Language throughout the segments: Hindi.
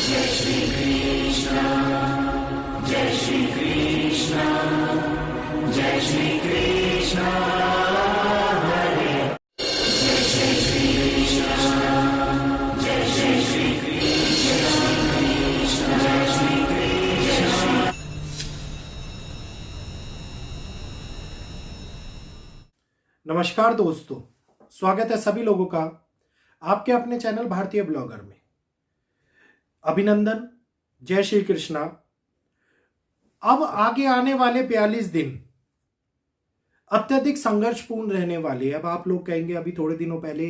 जय श्री कृष्ण, जय श्री कृष्ण, जय श्री कृष्ण हरे, जय श्री कृष्ण, जय श्री कृष्ण, जय श्री कृष्ण। नमस्कार दोस्तों, स्वागत है सभी लोगों का आपके अपने चैनल भारतीय ब्लॉगर में। अभिनंदन, जय श्री कृष्णा। अब आगे आने वाले 42 दिन अत्यधिक संघर्षपूर्ण रहने वाले। अब आप लोग कहेंगे अभी थोड़े दिनों पहले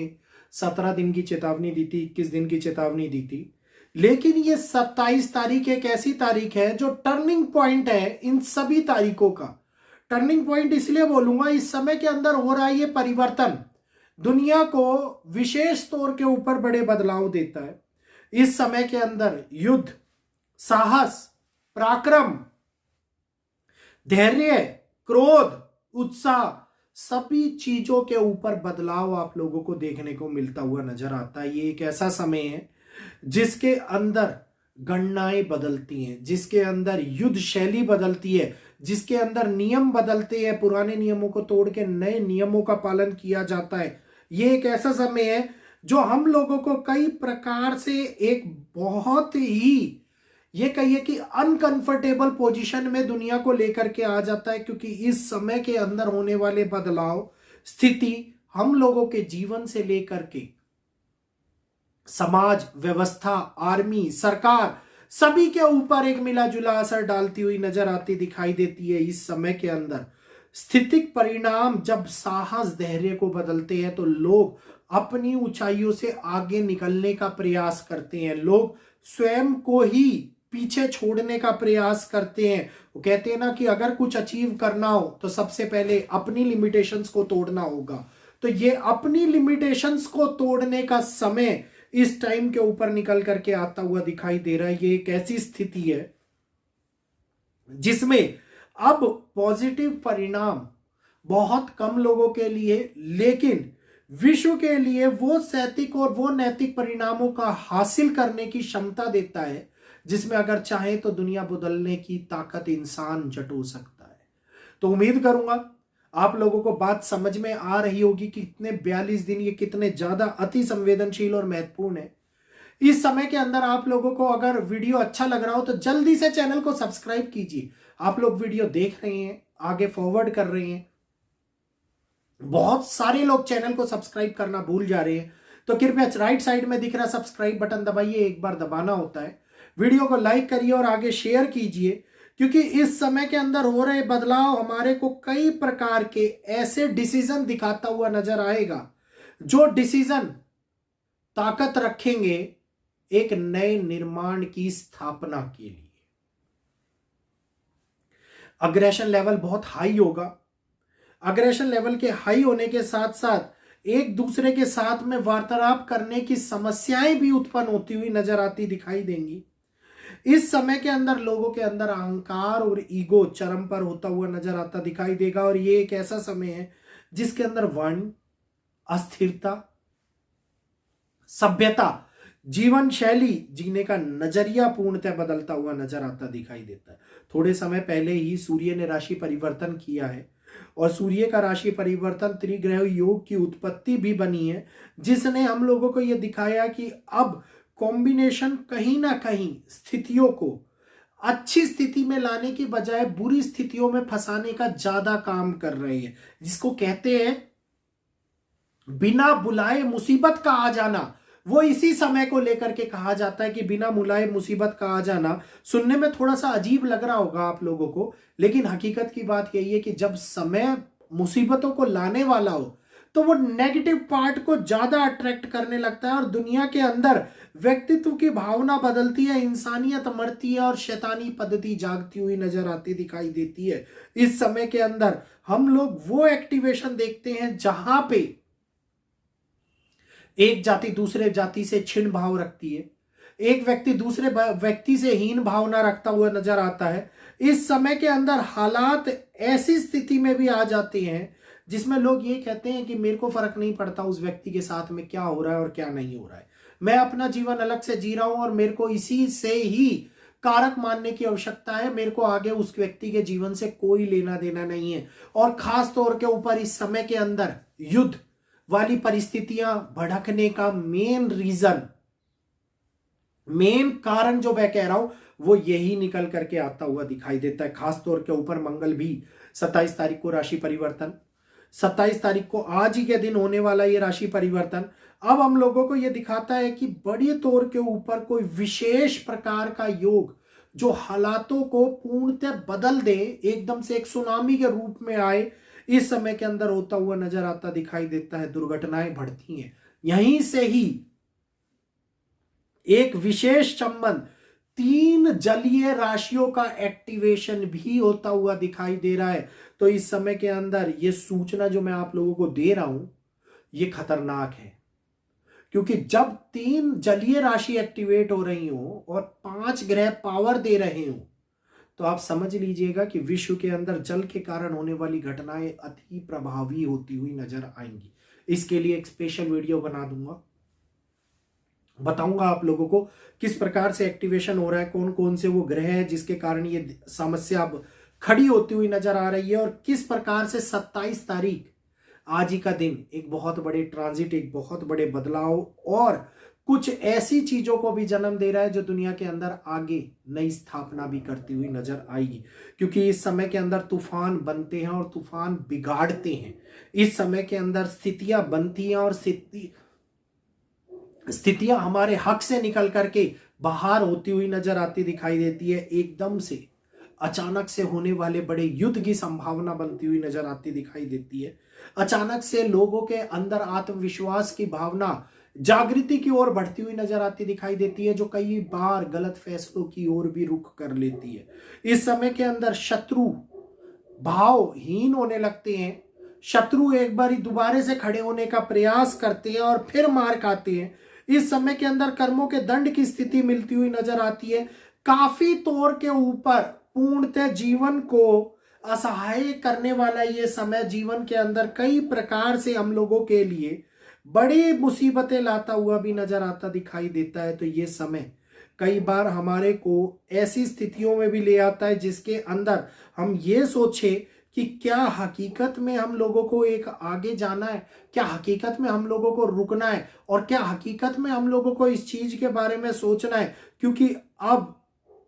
17 दिन की चेतावनी दी थी, 21 दिन की चेतावनी दी थी, लेकिन ये 27 तारीख एक ऐसी तारीख है जो टर्निंग पॉइंट है इन सभी तारीखों का। टर्निंग पॉइंट इसलिए बोलूंगा, इस समय के अंदर हो रहा है ये परिवर्तन दुनिया को विशेष तौर के ऊपर बड़े बदलाव देता है। इस समय के अंदर युद्ध, साहस, पराक्रम, धैर्य, क्रोध, उत्साह, सभी चीजों के ऊपर बदलाव आप लोगों को देखने को मिलता हुआ नजर आता है। ये एक ऐसा समय है जिसके अंदर गणनाएं बदलती हैं, जिसके अंदर युद्ध शैली बदलती है, जिसके अंदर नियम बदलते हैं, पुराने नियमों को तोड़ के नए नियमों का पालन किया जाता है। ये एक ऐसा समय है जो हम लोगों को कई प्रकार से एक बहुत ही, ये कहिए कि अनकंफर्टेबल पोजीशन में दुनिया को लेकर के आ जाता है, क्योंकि इस समय के अंदर होने वाले बदलाव, स्थिति हम लोगों के जीवन से लेकर के समाज व्यवस्था, आर्मी, सरकार, सभी के ऊपर एक मिला जुला असर डालती हुई नजर आती दिखाई देती है। इस समय के अंदर स्थितिक परिणाम जब साहस, धैर्य को बदलते हैं तो लोग अपनी ऊंचाइयों से आगे निकलने का प्रयास करते हैं। लोग स्वयं को ही पीछे छोड़ने का प्रयास करते हैं। वो कहते हैं ना कि अगर कुछ अचीव करना हो तो सबसे पहले अपनी लिमिटेशंस को तोड़ना होगा। तो ये अपनी लिमिटेशंस को तोड़ने का समय इस टाइम के ऊपर निकल करके आता हुआ दिखाई दे रहा है। ये एक ऐसी स्थिति है जिसमें अब पॉजिटिव परिणाम बहुत कम लोगों के लिए, लेकिन विश्व के लिए वो सैतिक और वो नैतिक परिणामों का हासिल करने की क्षमता देता है, जिसमें अगर चाहे तो दुनिया बदलने की ताकत इंसान जटो सकता है। तो उम्मीद करूंगा आप लोगों को बात समझ में आ रही होगी कि कितने 42 दिन ये कितने ज्यादा अति संवेदनशील और महत्वपूर्ण है। इस समय के अंदर आप लोगों को अगर वीडियो अच्छा लग रहा हो तो जल्दी से चैनल को सब्सक्राइब कीजिए। आप लोग वीडियो देख रहे हैं, आगे फॉरवर्ड कर रहे हैं, बहुत सारे लोग चैनल को सब्सक्राइब करना भूल जा रहे हैं, तो कृपया राइट साइड में दिख रहा सब्सक्राइब बटन दबाइए, एक बार दबाना होता है। वीडियो को लाइक करिए और आगे शेयर कीजिए, क्योंकि इस समय के अंदर हो रहे बदलाव हमारे को कई प्रकार के ऐसे डिसीजन दिखाता हुआ नजर आएगा जो डिसीजन ताकत रखेंगे एक नए निर्माण की स्थापना के लिए। अग्रेशन लेवल बहुत हाई होगा। अग्रेशन लेवल के हाई होने के साथ साथ एक दूसरे के साथ में वार्तालाप करने की समस्याएं भी उत्पन्न होती हुई नजर आती दिखाई देंगी। इस समय के अंदर लोगों के अंदर अहंकार और ईगो चरम पर होता हुआ नजर आता दिखाई देगा, और ये एक ऐसा समय है जिसके अंदर वर्ण, अस्थिरता, सभ्यता, जीवन शैली जीने का नजरिया पूर्णतः बदलता हुआ नजर आता दिखाई देता है। थोड़े समय पहले ही सूर्य ने राशि परिवर्तन किया है, और सूर्य का राशि परिवर्तन त्रिग्रह योग की उत्पत्ति भी बनी है, जिसने हम लोगों को यह दिखाया कि अब कॉम्बिनेशन कहीं ना कहीं स्थितियों को अच्छी स्थिति में लाने की बजाय बुरी स्थितियों में फंसाने का ज्यादा काम कर रहे हैं, जिसको कहते हैं बिना बुलाए मुसीबत का आ जाना। वो इसी समय को लेकर के कहा जाता है कि बिना बुलाए मुसीबत का आ जाना। सुनने में थोड़ा सा अजीब लग रहा होगा आप लोगों को, लेकिन हकीकत की बात यही है कि जब समय मुसीबतों को लाने वाला हो तो वो नेगेटिव पार्ट को ज्यादा अट्रैक्ट करने लगता है, और दुनिया के अंदर व्यक्तित्व की भावना बदलती है, इंसानियत मरती है और शैतानी पद्धति जागती हुई नजर आती दिखाई देती है। इस समय के अंदर हम लोग वो एक्टिवेशन देखते हैं जहां पे एक जाति दूसरे जाति से छिन्न भाव रखती है, एक व्यक्ति दूसरे व्यक्ति से हीन भावना रखता हुआ नजर आता है। इस समय के अंदर हालात ऐसी स्थिति में भी आ जाते हैं जिसमें लोग ये कहते हैं कि मेरे को फर्क नहीं पड़ता उस व्यक्ति के साथ में क्या हो रहा है और क्या नहीं हो रहा है, मैं अपना जीवन अलग से जी रहा हूं और मेरे को इसी से ही कारक मानने की आवश्यकता है, मेरे को आगे उस व्यक्ति के जीवन से कोई लेना देना नहीं है। और खास तौर के ऊपर इस समय के अंदर युद्ध वाली परिस्थितियां भड़कने का मेन कारण जो मैं कह रहा हूं वो यही निकल करके आता हुआ दिखाई देता है। खास तौर के ऊपर मंगल भी 27 तारीख को राशि परिवर्तन, 27 तारीख को आज ही के दिन होने वाला ये राशि परिवर्तन अब हम लोगों को ये दिखाता है कि बड़े तौर के ऊपर कोई विशेष प्रकार का योग जो हालातों को पूर्णतः बदल दे, एकदम से एक सुनामी के रूप में आए, इस समय के अंदर होता हुआ नजर आता दिखाई देता है। दुर्घटनाएं बढ़ती हैं। यहीं से ही एक विशेष संबंध 3 जलीय राशियों का एक्टिवेशन भी होता हुआ दिखाई दे रहा है। तो इस समय के अंदर ये सूचना जो मैं आप लोगों को दे रहा हूं ये खतरनाक है, क्योंकि जब 3 जलीय राशि एक्टिवेट हो रही हो और 5 ग्रह पावर दे रहे हो तो आप समझ लीजिएगा कि विश्व के अंदर जल के कारण होने वाली घटनाएं अति प्रभावी होती हुई नजर आएंगी। इसके लिए एक स्पेशल वीडियो बना दूंगा, बताऊंगा आप लोगों को किस प्रकार से एक्टिवेशन हो रहा है, कौन कौन से वो ग्रह है जिसके कारण ये समस्या अब खड़ी होती हुई नजर आ रही है, और किस प्रकार से 27 तारीख आज ही का दिन एक बहुत बड़े ट्रांजिट, एक बहुत बड़े बदलाव और कुछ ऐसी चीजों को भी जन्म दे रहा है जो दुनिया के अंदर आगे नई स्थापना भी करती हुई नजर आएगी। क्योंकि इस समय के अंदर तूफान बनते हैं और तूफान बिगाड़ते हैं। इस समय के अंदर स्थितियां बनती हैं और स्थितियां हमारे हक से निकल करके बाहर होती हुई नजर आती दिखाई देती है। एकदम से अचानक से होने वाले बड़े युद्ध की संभावना बनती हुई नजर आती दिखाई देती है। अचानक से लोगों के अंदर आत्मविश्वास की भावना जागृति की ओर बढ़ती हुई नजर आती दिखाई देती है, जो कई बार गलत फैसलों की ओर भी रुख कर लेती है। इस समय के अंदर शत्रु भावहीन होने लगते हैं। शत्रु एक बार दोबारा से खड़े होने का प्रयास करते हैं और फिर मार खाते हैं। इस समय के अंदर कर्मों के दंड की स्थिति मिलती हुई नजर आती है। काफी तौर के ऊपर पूर्णतः जीवन को असहाय करने वाला ये समय जीवन के अंदर कई प्रकार से हम लोगों के लिए बड़ी मुसीबतें लाता हुआ भी नजर आता दिखाई देता है। तो ये समय कई बार हमारे को ऐसी स्थितियों में भी ले आता है जिसके अंदर हम ये सोचे कि क्या हकीकत में हम लोगों को एक आगे जाना है, क्या हकीकत में हम लोगों को रुकना है, और क्या हकीकत में हम लोगों को इस चीज के बारे में सोचना है। क्योंकि अब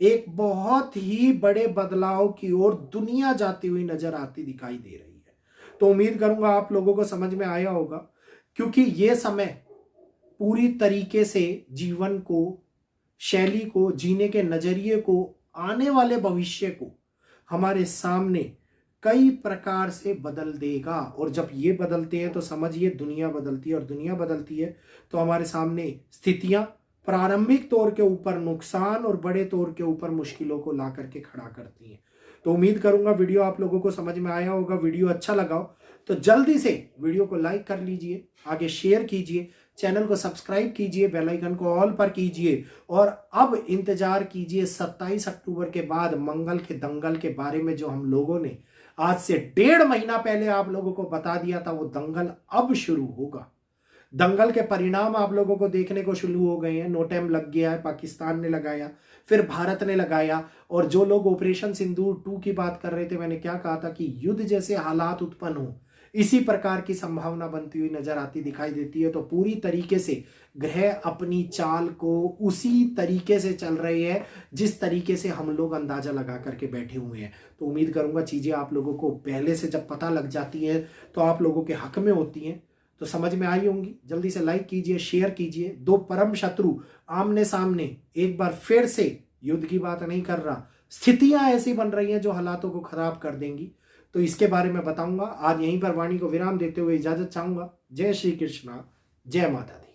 एक बहुत ही बड़े बदलाव की ओर दुनिया जाती हुई नजर आती दिखाई दे रही है। तो उम्मीद करूंगा आप लोगों को समझ में आया होगा, क्योंकि ये समय पूरी तरीके से जीवन को, शैली को, जीने के नजरिए को, आने वाले भविष्य को हमारे सामने कई प्रकार से बदल देगा। और जब ये बदलते हैं तो समझिए दुनिया बदलती है, और दुनिया बदलती है तो हमारे सामने स्थितियां प्रारंभिक तौर के ऊपर नुकसान और बड़े तौर के ऊपर मुश्किलों को ला करके खड़ा करती हैं। तो उम्मीद करूंगा वीडियो आप लोगों को समझ में आया होगा। वीडियो अच्छा लगा हो तो जल्दी से वीडियो को लाइक कर लीजिए, आगे शेयर कीजिए, चैनल को सब्सक्राइब कीजिए, बेल आइकन को ऑल पर कीजिए, और अब इंतजार कीजिए 27 अक्टूबर के बाद मंगल के दंगल के बारे में, जो हम लोगों ने आज से 1.5 महीना पहले आप लोगों को बता दिया था। वो दंगल अब शुरू होगा। दंगल के परिणाम आप लोगों को देखने को शुरू हो गए हैं। नोटैम लग गया है, पाकिस्तान ने लगाया, फिर भारत ने लगाया, और जो लोग ऑपरेशन सिंदूर 2 की बात कर रहे थे, मैंने क्या कहा था कि युद्ध जैसे हालात उत्पन्न हो, इसी प्रकार की संभावना बनती हुई नजर आती दिखाई देती है। तो पूरी तरीके से ग्रह अपनी चाल को उसी तरीके से चल रहे हैं जिस तरीके से हम लोग अंदाजा लगा करके बैठे हुए हैं। तो उम्मीद करूंगा चीजें आप लोगों को पहले से जब पता लग जाती है तो आप लोगों के हक में होती हैं, तो समझ में आई होंगी। जल्दी से लाइक कीजिए, शेयर कीजिए। 2 परम शत्रु आमने सामने, एक बार फिर से युद्ध की बात नहीं कर रहा, स्थितियां ऐसी बन रही हैं जो हालातों को खराब कर देंगी। तो इसके बारे में बताऊंगा। आज यहीं पर वाणी को विराम देते हुए इजाजत चाहूंगा। जय श्री कृष्णा, जय माता दी।